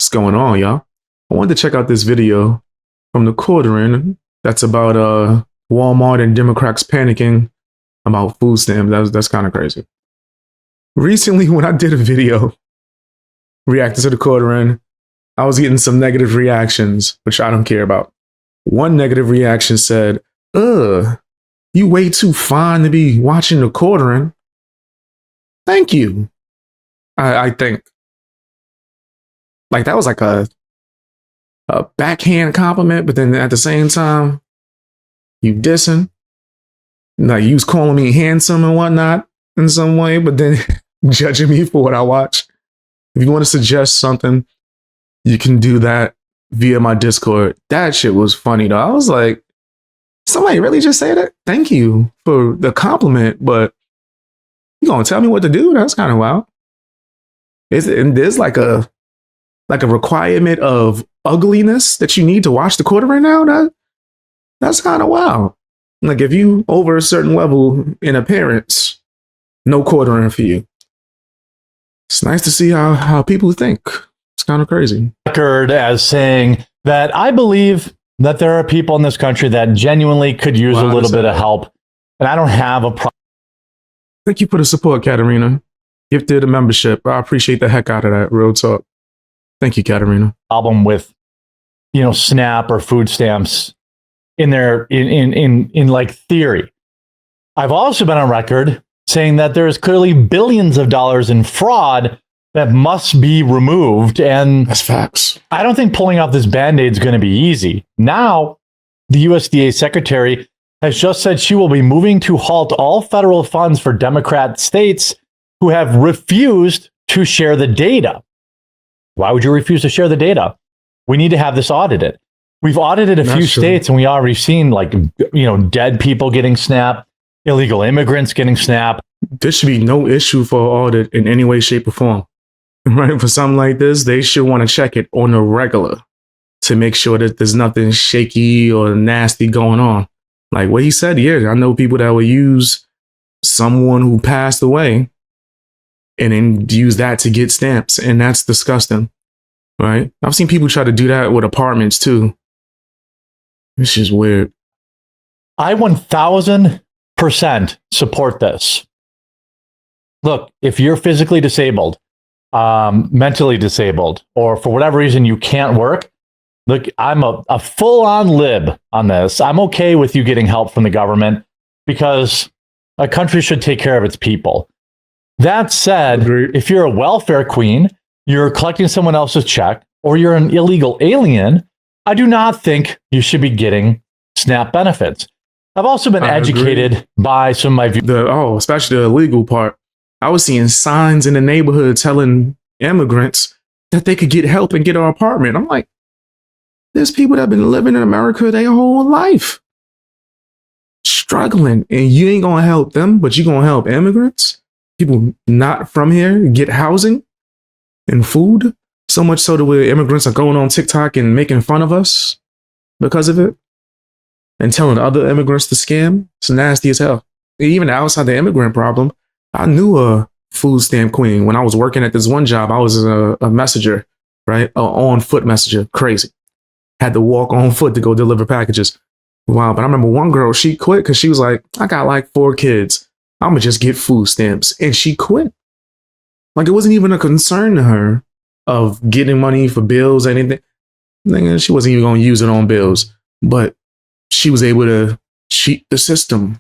What's going on, y'all? I wanted to check out this video from the Corduroy that's about Walmart and Democrats panicking about food stamps. That's kind of crazy. Recently, when I did a video reacting to the Corduroy, I was getting some negative reactions, which I don't care about. One negative reaction said, "Ugh, you way too fine to be watching the Corduroy." Thank you. I think. Like that was like a backhand compliment, but then at the same time, you dissing. Like you was calling me handsome and whatnot in some way, but then judging me for what I watch. If you want to suggest something, you can do that via my Discord. That shit was funny though. I was like, somebody really just say that? Thank you for the compliment, but you gonna tell me what to do? That's kind of wild. There's like a requirement of ugliness that you need to watch the quarter right now. That's kind of wild. Like if you over a certain level in appearance, no quartering for you. It's nice to see how people think. It's kind of crazy. Record as saying that I believe that there are people in this country that genuinely could use a little bit of help, and I don't have a problem. Thank you for the support, Katarina. Gifted a membership. I appreciate the heck out of that. Real talk. Thank you, Katarina. Problem with, SNAP or food stamps in their in like theory. I've also been on record saying that there's clearly billions of dollars in fraud that must be removed, and that's facts. I don't think pulling off this Band-Aid is going to be easy. Now, the USDA secretary has just said she will be moving to halt all federal funds for Democrat states who have refused to share the data. Why would you refuse to share the data? We need to have this audited. We've audited a few states and we already seen dead people getting SNAP, illegal immigrants getting SNAP. There should be no issue for audit in any way, shape, or form. Right? For something like this, they should want to check it on the regular to make sure that there's nothing shaky or nasty going on. Like what he said, yeah, I know people that will use someone who passed away and then use that to get stamps, and that's disgusting, right? I've seen people try to do that with apartments too. It's just weird. I 1000% support this. Look, if you're physically disabled, mentally disabled, or for whatever reason you can't work, look, I'm a full-on lib on this. I'm okay with you getting help from the government because a country should take care of its people. That said, if you're a welfare queen, you're collecting someone else's check, or you're an illegal alien, I do not think you should be getting SNAP benefits. I've also been educated by some of my views. Especially the illegal part. I was seeing signs in the neighborhood telling immigrants that they could get help and get an apartment. I'm like, there's people that have been living in America their whole life, struggling, and you ain't gonna help them, but you're gonna help immigrants, people not from here, get housing and food. So much so that where immigrants are going on TikTok and making fun of us because of it and telling other immigrants to scam. It's nasty as hell. Even outside the immigrant problem, I knew a food stamp queen. When I was working at this one job, I was a messenger, right? On foot messenger. Crazy. Had to walk on foot to go deliver packages. Wow. But I remember one girl, she quit because she was like, I got like 4 kids. I'm going to just get food stamps. And she quit. Like it wasn't even a concern to her of getting money for bills or anything. She wasn't even going to use it on bills. But she was able to cheat the system.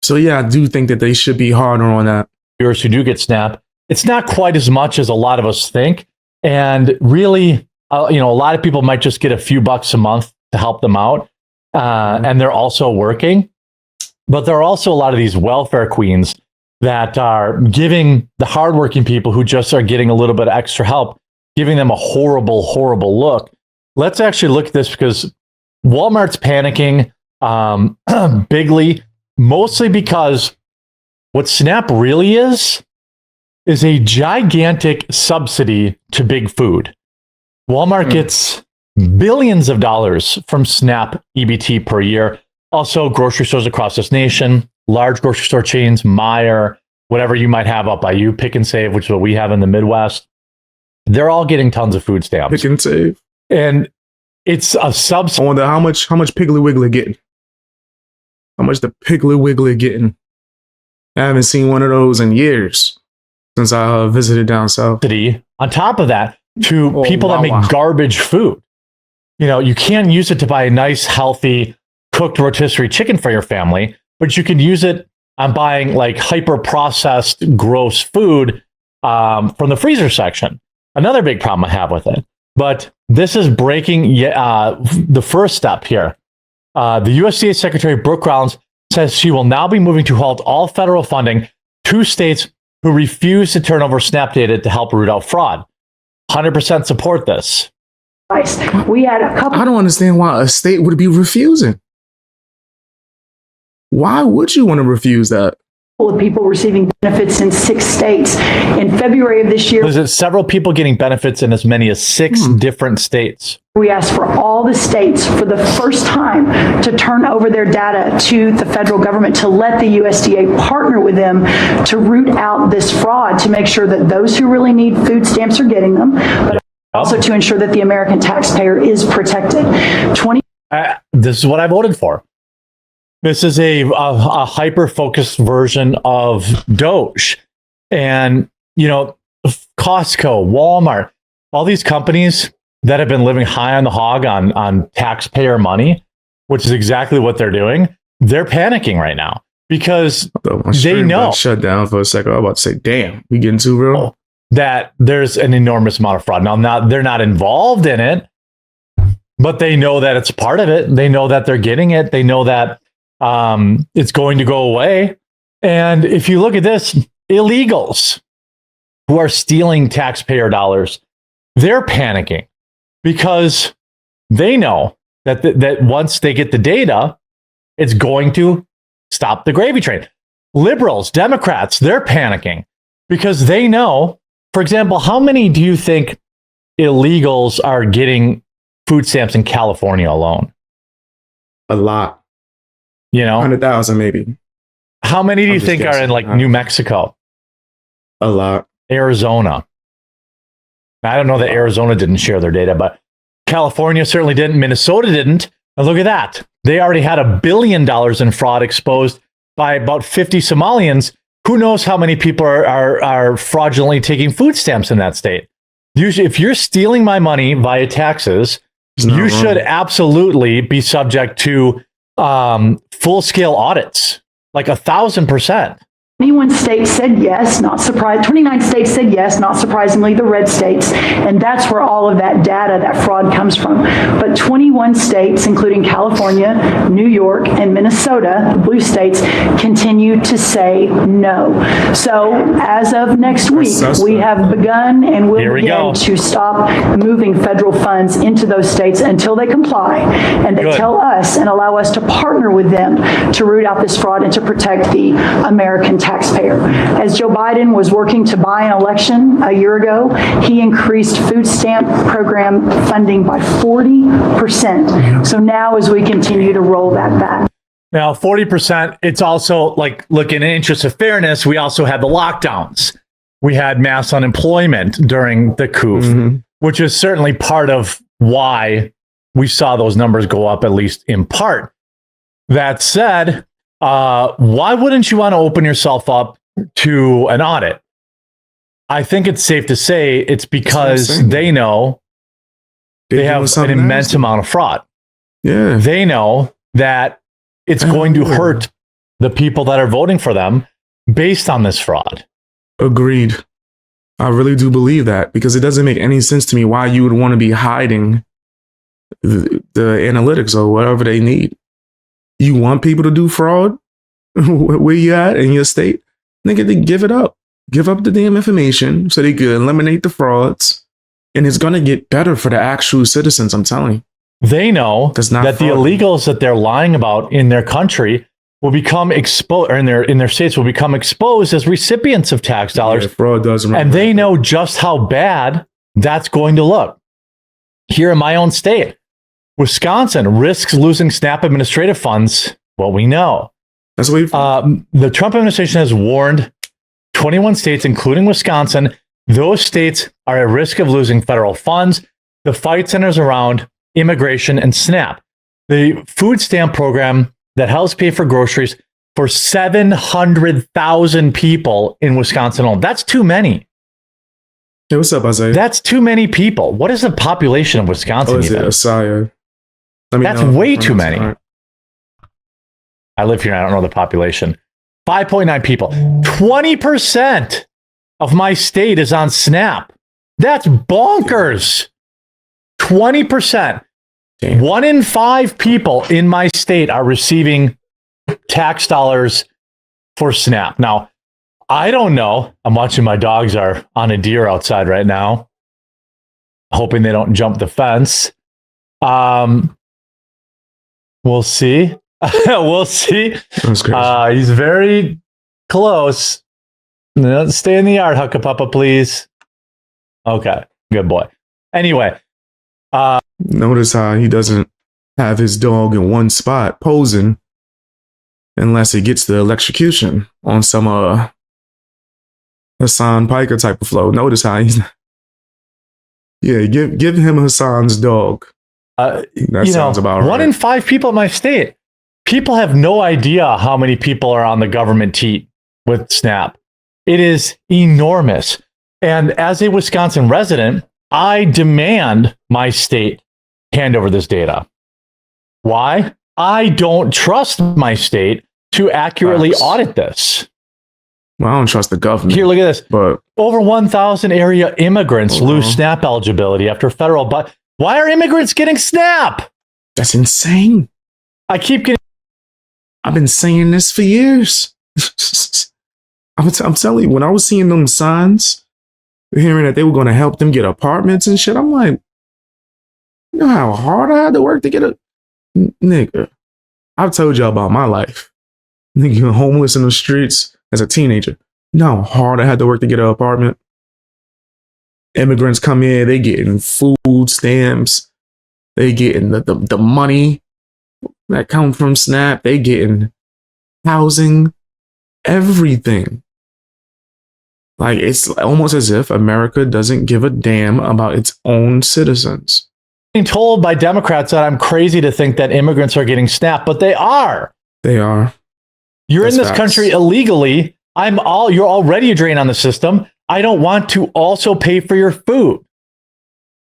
So yeah, I do think that they should be harder on that. Viewers who do get SNAP, it's not quite as much as a lot of us think. And really, a lot of people might just get a few bucks a month to help them out. And they're also working. But there are also a lot of these welfare queens that are giving the hardworking people who just are getting a little bit of extra help, giving them a horrible, horrible look. Let's actually look at this because Walmart's panicking bigly, mostly because what SNAP really is a gigantic subsidy to big food. Walmart gets billions of dollars from SNAP EBT per year. Also, grocery stores across this nation, large grocery store chains, Meijer, whatever you might have up by you, Pick and Save, which is what we have in the Midwest. they're all getting tons of food stamps. Pick and save. And it's a subsidy. I wonder how much Piggly Wiggly getting. How much the Piggly Wiggly getting? I haven't seen one of those in years since I visited down south. On top of that, to people that make garbage food. You know, you can't use it to buy a nice, healthy, cooked rotisserie chicken for your family, but you can use it on buying like hyper-processed, gross food from the freezer section. Another big problem I have with it. But this is breaking the first step here. The USDA Secretary Brooke Rollins says she will now be moving to halt all federal funding to states who refuse to turn over SNAP data to help root out fraud. 100% support this. We had a couple. I don't understand why a state would be refusing. Why would you want to refuse that? Of people receiving benefits in 6 states. In February of this year, there's several people getting benefits in as many as 6 different states. We asked for all the states for the first time to turn over their data to the federal government, to let the USDA partner with them to root out this fraud, to make sure that those who really need food stamps are getting them, but also to ensure that the American taxpayer is protected. This is what I voted for. This is a hyper-focused version of Doge. And, you know, Costco, Walmart, all these companies that have been living high on the hog on taxpayer money, which is exactly what they're doing, they're panicking right now because they know. Shut down for a second. I was about to say, damn, we getting too real? That there's an enormous amount of fraud. Now, they're not involved in it, but they know that it's part of it. They know that they're getting it. They know that it's going to go away. And if you look at this, illegals who are stealing taxpayer dollars, they're panicking because they know that once they get the data, it's going to stop the gravy train. Liberals, Democrats, they're panicking because they know, for example, how many do you think illegals are getting food stamps in California alone? A lot. You know, 100,000 maybe. How many do you think are in like New Mexico? A lot. Arizona. I don't know that Arizona didn't share their data, but California certainly didn't. Minnesota didn't. And look at that. They already had $1 billion in fraud exposed by about 50 Somalians. Who knows how many people are fraudulently taking food stamps in that state? If you're stealing my money via taxes, you should absolutely be subject to full-scale audits, like 1,000%. 21 states said yes, not surprised. 29 states said yes, not surprisingly, the red states. And that's where all of that data, that fraud comes from. But 21 states, including California, New York, and Minnesota, the blue states, continue to say no. So as of next week, we have begun and will begin to stop moving federal funds into those states until they comply. And they tell us and allow us to partner with them to root out this fraud and to protect the American taxpayer. As Joe Biden was working to buy an election a year ago, he increased food stamp program funding by 40%. So now as we continue to roll that back. Now, 40%, it's also like, look, in the interest of fairness, we also had the lockdowns. We had mass unemployment during the coup, which is certainly part of why we saw those numbers go up, at least in part. That said, why wouldn't you want to open yourself up to an audit? I think it's safe to say it's because they know they have an immense amount of fraud. Yeah. They know that it's going to hurt the people that are voting for them based on this fraud. Agreed. I really do believe that, because it doesn't make any sense to me why you would want to be hiding the analytics or whatever they need. You want people to do fraud where you at in your state? Nigga, they give it up. Give up the damn information so they can eliminate the frauds. And it's going to get better for the actual citizens, I'm telling you. They know that the illegals that they're lying about in their country will become exposed, or in their states will become exposed as recipients of tax dollars. Yeah, fraud does. And they know just how bad that's going to look. Here in my own state, Wisconsin risks losing SNAP administrative funds. Well, we know. That's what the Trump administration has warned 21 states, including Wisconsin, Those states are at risk of losing federal funds. The fight centers around immigration and SNAP, the food stamp program that helps pay for groceries for 700,000 people in Wisconsin alone. That's too many. Hey, what's up, Isaiah? That's too many people. What is the population of Wisconsin? Oh, is it Isaiah? That's way too many. Right. I live here and I don't know the population. 5.9 people. 20% of my state is on SNAP. That's bonkers. 20%. Damn. 1 in 5 people in my state are receiving tax dollars for SNAP. Now, I don't know. I'm watching my dogs are on a deer outside right now, hoping they don't jump the fence. We'll see. We'll see. He's very close. Stay in the yard, Huckapapa, please. Okay, good boy. Anyway. Notice how he doesn't have his dog in one spot posing unless he gets the electrocution on some Hassan Piker type of flow. Notice how he's give him Hassan's dog. That sounds about right. 1 in 5 people in my state. People have no idea how many people are on the government teat with SNAP. It is enormous. And as a Wisconsin resident, I demand my state hand over this data. Why? I don't trust my state to accurately audit this. Well, I don't trust the government. Here, look at this. But over 1,000 area immigrants lose SNAP eligibility after federal. But why are immigrants getting SNAP? That's insane. I've been saying this for years. I'm telling you, when I was seeing them signs, hearing that they were going to help them get apartments and shit, I'm like, you know how hard I had to work to get a nigga. I've told y'all about my life. Nigga, homeless in the streets as a teenager. You know how hard I had to work to get an apartment. Immigrants come in, they getting food stamps, they getting the money that come from SNAP, they getting housing, everything. Like, it's almost as if America doesn't give a damn about its own citizens. Being told by Democrats that I'm crazy to think that immigrants are getting SNAP, but they are. They are. You're in this country illegally. You're already a drain on the system. I don't want to also pay for your food.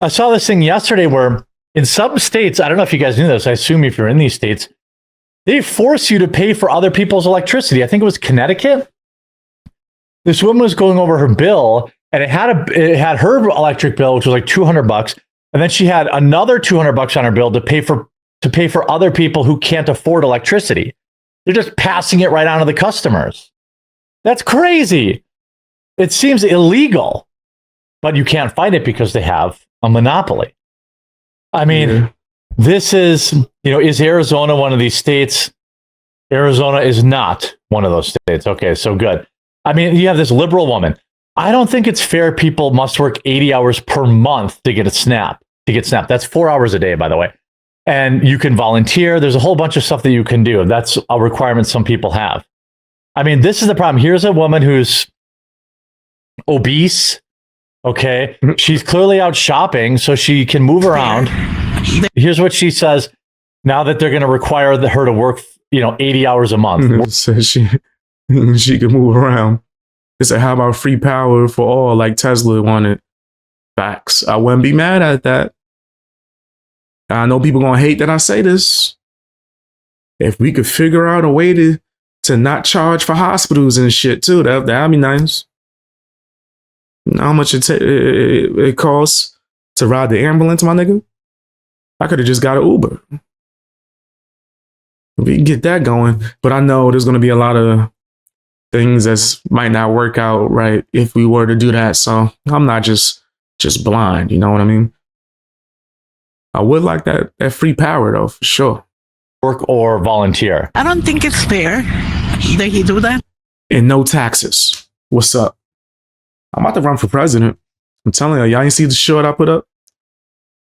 I saw this thing yesterday where in some states, I don't know if you guys knew this, I assume if you're in these states, they force you to pay for other people's electricity. I think it was Connecticut. This woman was going over her bill, and it had her electric bill, which was like $200, and then she had another $200 on her bill to pay for other people who can't afford electricity. They're just passing it right on to the customers. That's crazy. It seems illegal, but you can't fight it because they have a monopoly. I mean, This is Arizona one of these states? Arizona is not one of those states. Okay, so good. I mean, you have this liberal woman. I don't think it's fair people must work 80 hours per month to get a SNAP. That's 4 hours a day, by the way. And you can volunteer. There's a whole bunch of stuff that you can do. That's a requirement some people have. I mean, this is the problem. Here's a woman who's obese. Okay. She's clearly out shopping, so she can move around. Here's what she says now that they're going to require her to work, 80 hours a month. So she can move around. They said, how about free power for all, like Tesla wanted? Facts. I wouldn't be mad at that. I know people going to hate that I say this. If we could figure out a way to not charge for hospitals and shit too, that'd be nice. How much it costs to ride the ambulance, my nigga? I could have just got an Uber. We can get that going, but I know there's going to be a lot of things that might not work out right if we were to do that. So I'm not just blind, you know what I mean? I would like that free power though, for sure. Work or volunteer. I don't think it's fair that he do that. And no taxes. What's up? I'm about to run for president. I'm telling y'all ain't see the short I put up?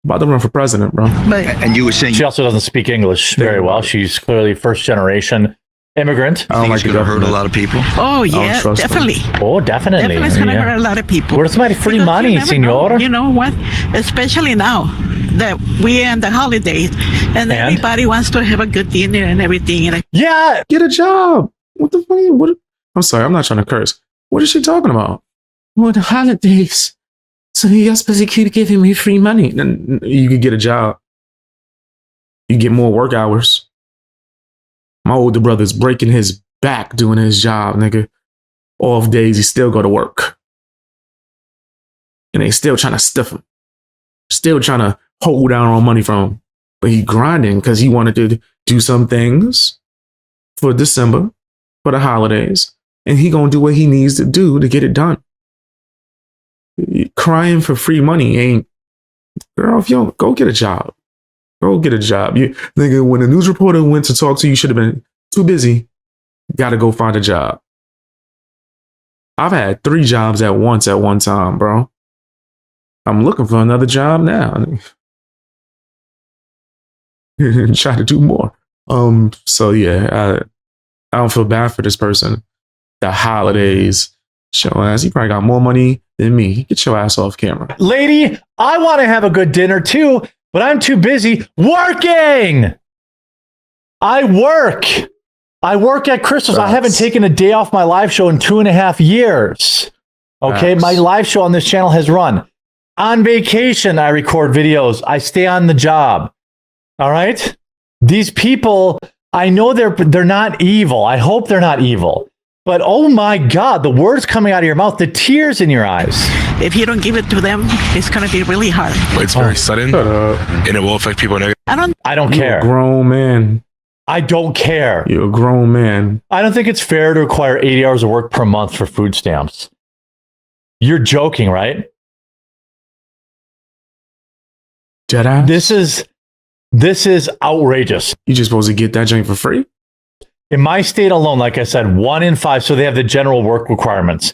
I'm about to run for president, bro. But, and you were saying she also doesn't speak English very well. She's clearly first generation. immigrant. I don't like It's the going to hurt a government. lot of people. Oh, yeah, trust them. definitely. Oh, definitely. Definitely it's going to Yeah. hurt a lot of people. Where's my free Because money, you never senor? know. You know what? Especially now that we're in the holidays and everybody wants to have a good dinner and everything. And Yeah. Get a job. What the fuck? What? I'm sorry, I'm not trying to curse. What is she talking about? Well, the holidays. So you're supposed to keep giving me free money. Then you could get a job. You get more work hours. My older brother's breaking his back doing his job, nigga. Off days, he still go to work. And they still trying to stuff him. Still trying to hold down on money from him. But he grinding because he wanted to do some things for December, for the holidays. And he gonna do what he needs to do to get it done. Crying for free money ain't, girl, if you don't, go get a job. Go get a job. You nigga, when the news reporter went to talk to you, you should have been too busy. Gotta go find a job. I've had 3 jobs at one time, bro. I'm looking for another job now. Try to do more. So yeah, I don't feel bad for this person. The holidays, show ass. He probably got more money than me. Get your ass off camera. Lady, I want to have a good dinner too, but I'm too busy working. I work at Christmas. I haven't taken a day off my live show in 2.5 years. Okay, my live show on this channel has run. On vacation, I record videos. I stay on the job. All right? These people, I know they're not evil. I hope they're not evil. But oh my God, the words coming out of your mouth, the tears in your eyes. if you don't give it to them, it's going to be really hard. It's very sudden, and it will affect people negatively. I don't You're care. a grown man. I don't care. You're a grown man. I don't think it's fair to require 80 hours of work per month for food stamps. You're joking, right? Deadass? This is outrageous. You just supposed to get that joint for free? In my state alone, like I said, 1 in 5, so they have the general work requirements.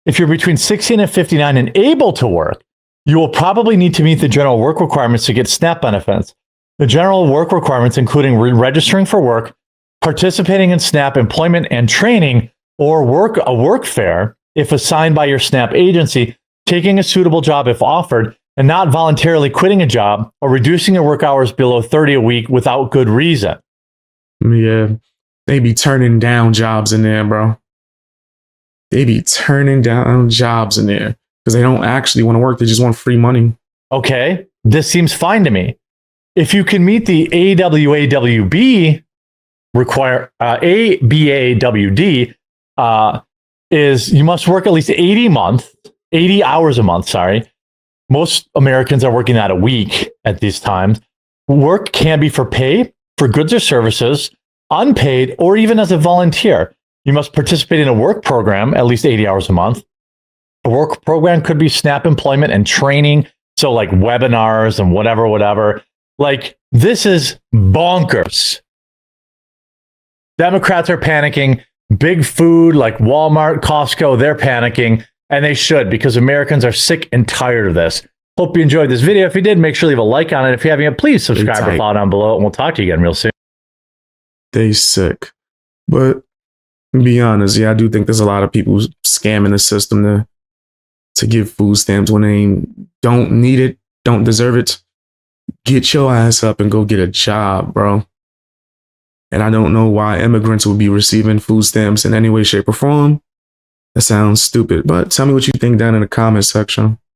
If you're between 16 and 59 and able to work, you will probably need to meet the general work requirements to get SNAP benefits. The general work requirements, including registering for work, participating in SNAP employment and training, or a work fair if assigned by your SNAP agency, taking a suitable job if offered, and not voluntarily quitting a job or reducing your work hours below 30 a week without good reason. Yeah. They be turning down jobs in there, bro. They be turning down jobs in there because they don't actually want to work. They just want free money. Okay, this seems fine to me. If you can meet the AWAWB ABAWD is you must work at least 80 hours a month, sorry. Most Americans are working that a week at these times. Work can be for pay, for goods or services, unpaid, or even as a volunteer. You must participate in a work program at least 80 hours a month. A work program could be SNAP employment and training. So like webinars and whatever. Like, this is bonkers. Democrats are panicking. Big food like Walmart, Costco, they're panicking. And they should, because Americans are sick and tired of this. Hope you enjoyed this video. If you did, make sure to leave a like on it. If you haven't yet, please subscribe or follow down below. And we'll talk to you again real soon. They sick. But to be honest, yeah, I do think there's a lot of people scamming the system to give food stamps when they don't need it, don't deserve it. Get your ass up and go get a job, bro. And I don't know why immigrants would be receiving food stamps in any way, shape, or form. That sounds stupid, but tell me what you think down in the comment section.